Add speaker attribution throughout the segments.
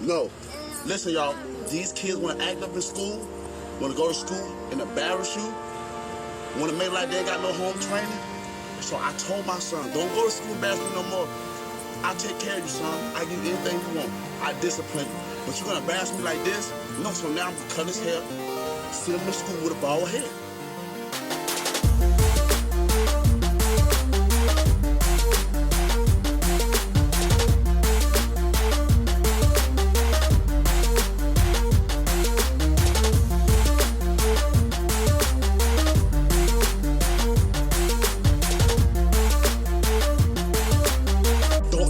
Speaker 1: No. Listen, y'all. These kids want to act up in school, want to go to school and embarrass you, want to make like they ain't got no home training. So I told my son, don't go to school and embarrass me no more. I'll take care of you, son. I give you anything you want. I discipline you. But you're going to embarrass me like this? No, so now I'm going to cut his hair, send him to school with a bald head.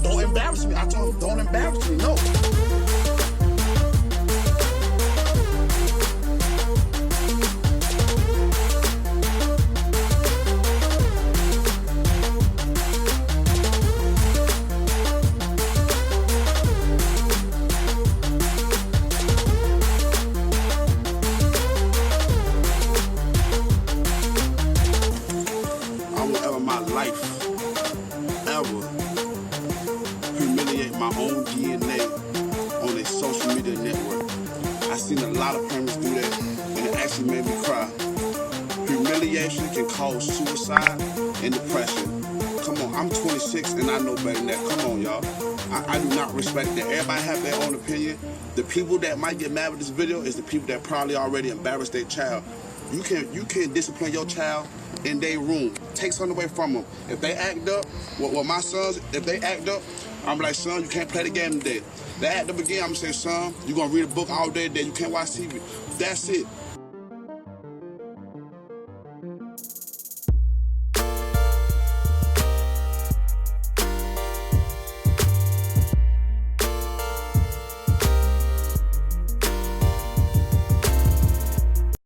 Speaker 1: Don't embarrass me. I told him, don't embarrass me. No. I won't ever in my life, ever, humiliate my own DNA on a social media network. I seen a lot of parents do that, and it actually made me cry. Humiliation can cause suicide and depression. Come on, I'm 26 and I know better than that. Come on, y'all. I do not respect that. Everybody have their own opinion. The people that might get mad with this video is the people that probably already embarrassed their child. You can't discipline your child in their room. Take something away from them. If they act up, well, my sons, if they act up, I'm like, son, you can't play the game today. They act up again, I'm gonna say, son, you're gonna read a book all day today. You can't watch TV. That's it.